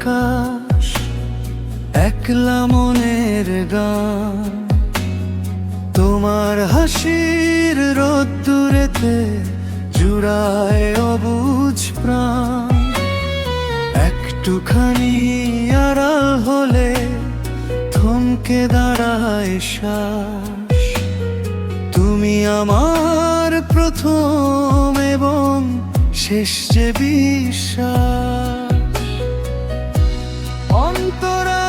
আকাশ, একলা মনের গান। তোমার হাসির রোদ্দুরেতে জুড়ায় অবুঝ প্রাণ। একটুখানি আড়াল হলে থমকে দাঁড়ায় শ্বাস। তুমি আমার প্রথম এবং শেষ যে বিশ্বাস। অন্তরা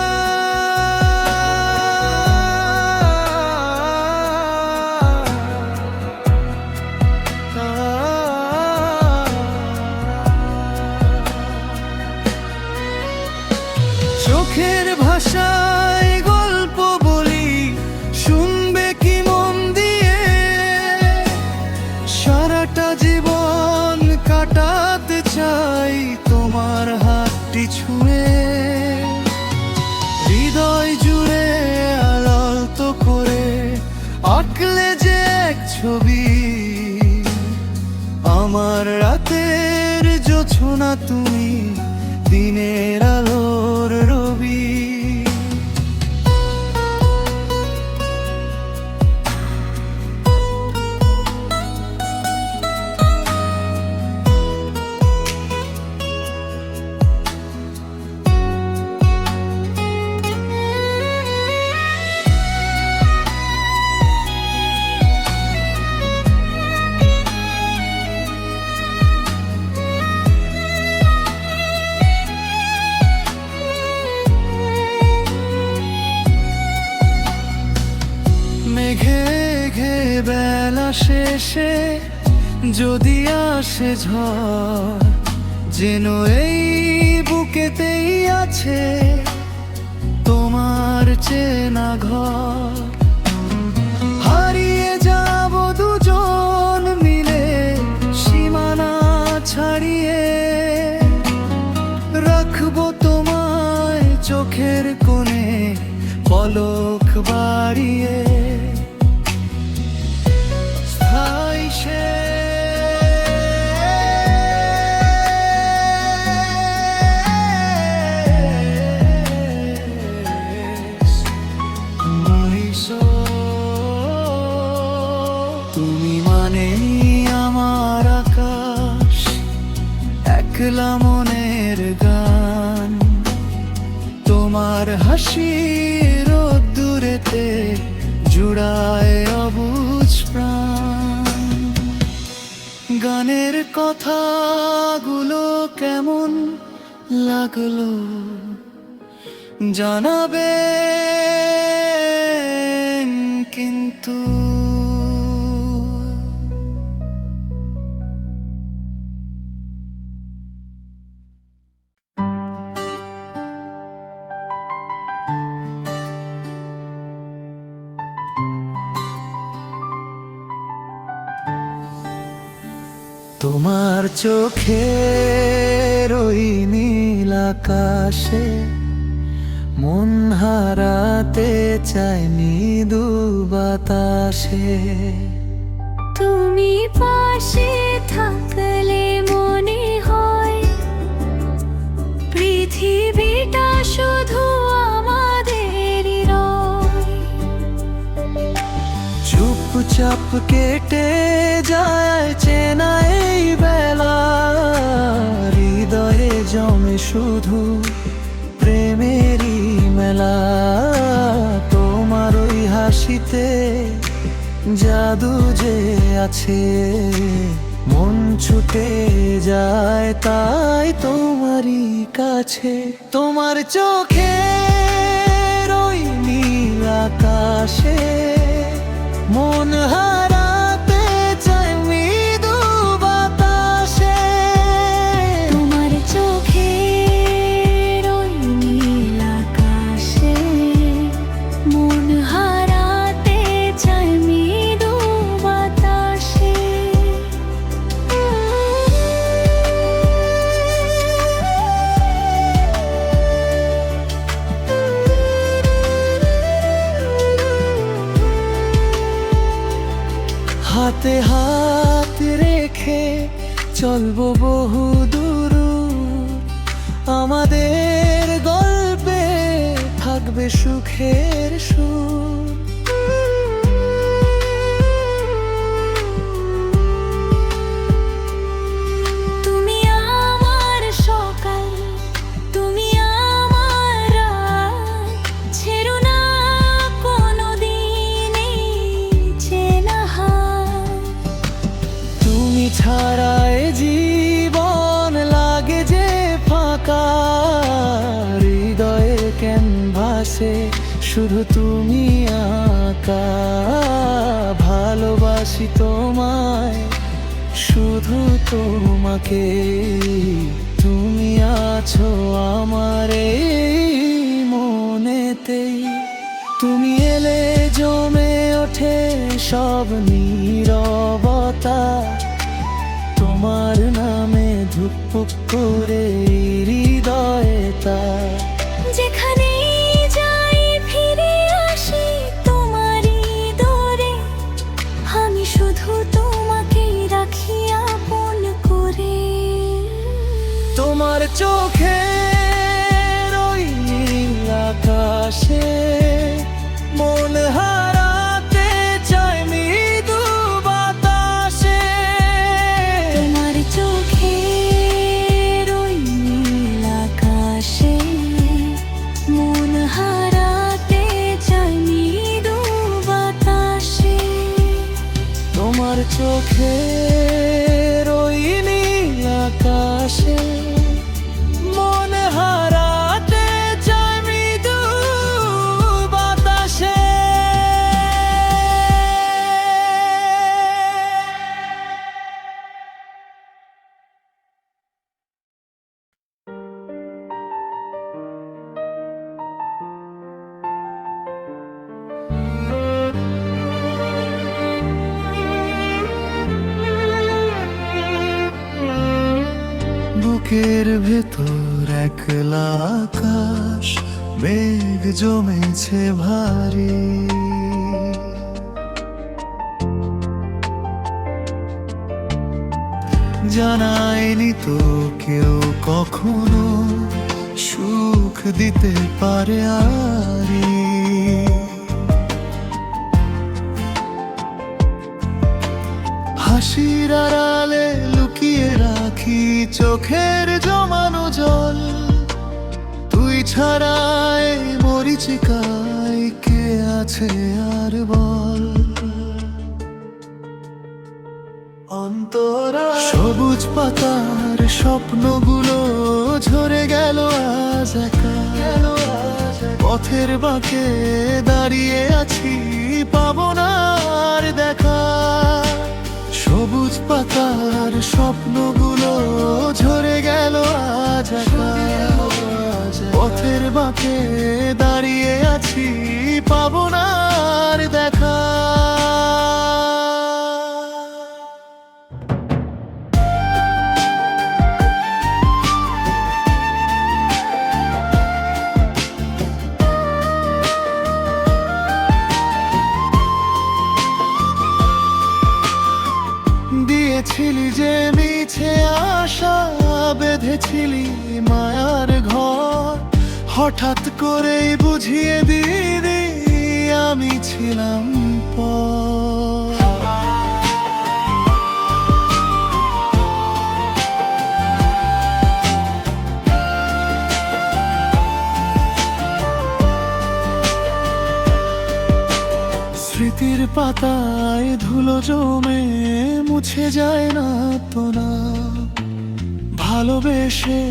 চোখের ভাষায় গল্প বলি, শুনবে কি মন দিয়ে? সারাটা জীবন কাটাতে চাই তোমার হাতটি ছুঁয়ে। হৃদয় জুড়ে আলোকিত করে আঁকলে যে এক ছবি। আমার রাতের জোছনা তুমি, দিনের আলোর রবি। মেঘে ঘে বেলা শেষে যদি আসে ঝড়, যেন এই বুকেতেই আছে তোমার চেনা ঘর। হারিয়ে যাব দুজন মিলে সীমানা ছাড়িয়ে। রাখবো তোমায় চোখের কোণে পলক বাড়িয়ে। তুমি মানে আমার আকাশ, একলা মনের গান। তোমার হাসি রোদ্দুরেতে জুড়ায় অবুঝ প্রাণ। গানের কথাগুলো কেমন লাগলো জানাবেন কিন্তু। তোমার চোখের ওই নীল আকাশে মন হারাতে চাই মৃদু বাতাসে। তুমি পাশে থাকলে মনে হয় পৃথিবীটা শুধু আমাদেরই রয়। চুপচাপ কেটে যায় চেনা এই বেলা। হৃদয়ে জমে শুধু প্রেমেরই মেলা। তোমার ওই হাসিতে জাদু যে আছে, মন ছুটে যায় তাই তোমারই কাছে। তোমার চোখের ওই নীল আকাশে মন হারাতে চায় মৃদু বাতাসে। তোমার চোখের ওই নীল আকাশে মন হারাতে চায় মৃদু বাতাসে। হাতে হাত রেখে চলবো বহু দূর, আমাদের থাকবে সুখের সুর। তুমি আমার সকাল, তুমি আমার রাত, ছেড়ো না কোনোদিন এই চেনা হাত। তুমি ছাড়ায় জীবন লাগে যে ফাঁকা, হৃদয়ের ক্যানভাসে শুধু তুমি আঁকা। ভালোবাসি তোমায়, শুধু তোমাকে, তুমি আছো আমার এই মনেতেই। তুমি এলে জমে ওঠে সব নীরবতা, তোমার নামে ধুকপুক করে হৃদয়ে তা। যেখানেই যাই ফিরে আসি তোমারই দরে, আমি শুধু তোমাকেই রাখি আপন করে। তোমার চোখের ওই নীল আকাশে মন হারাতে চাই মৃদু বাতাসে। তোমার চোখের ওই নীল আকাশে মন হারাতে চাই মৃদু বাতাসে। তোমার চোখের ওই নীল আকাশে মন হারাতে চাই মৃদু বাতাসে। বুকের ভেতর একলা আকাশ, মেঘ জমেছে ভারী। জানায়নি তো কেউ কখনো সুখ দিতে পারে আরি। হাসির আড়ালে লুকিয়ে রাখি চোখের জমানো জল। তুই ছাড়া এই মরিচিকায় কে আছে আর বল। অন্তরা সবুজ পাতার স্বপ্নগুলো ঝরে গেল আজ একা। পথের বাঁকে দাঁড়িয়ে আছি, পাবো না আর দেখা। সবুজ পাতার স্বপ্নগুলো ঝরে গেল আজ একা। পথের বাঁকে দাঁড়িয়ে আছি, পাবো না আর দেখা। দিয়েছিলি যে মিছে আশা, বেঁধেছিলি মায়ার ঘর। হঠাৎ করেই বুঝিয়ে দিদি আমি ছিলাম পর। স্মৃতির পাতায় ধুলো জমে মুছে যায় না তো না। ভালোবেসে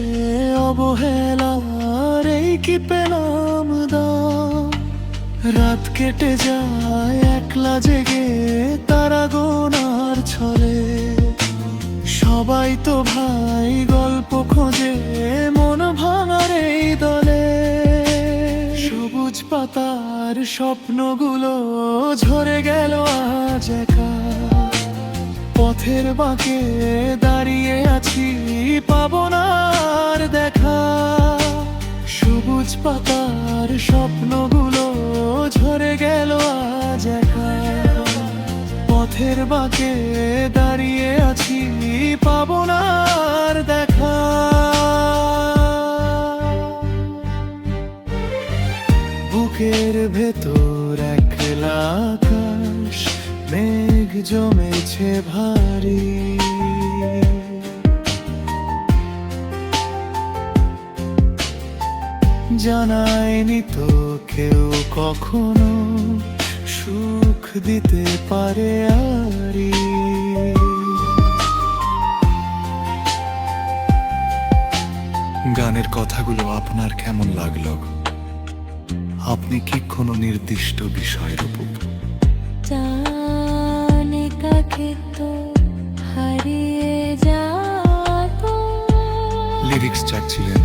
অবহেলার এই কি পেলাম দাম। রাত কেটে যায় একলা জেগে তারা গোনার ছলে। সবাই তো ভাই গল্প খোঁজে মন ভাঙার এই দলে। সবুজ পাতার স্বপ্নগুলো ঝরে গেল আজ একা। পথের বাঁকে দাঁড়িয়ে আছি, পাবো না আর দেখা। সবুজ পাতার স্বপ্নগুলো ঝরে গেল আজ একা। পথের বাঁকে দাঁড়িয়ে আছি, পাবো না আর দেখা। বুকের ভেতর একলা আকাশ, মেঘ জমেছে ভারী। জানায়নি তো কেউ কখনো সুখ দিতে পারে আরি। গানের কথাগুলো আপনার কেমন লাগলো? আপনি কি কোনো নির্দিষ্ট বিষয়ের উপর জানে কাকে তো হারিয়ে যাবো। লিরিক্স চাচ্ছিলেন?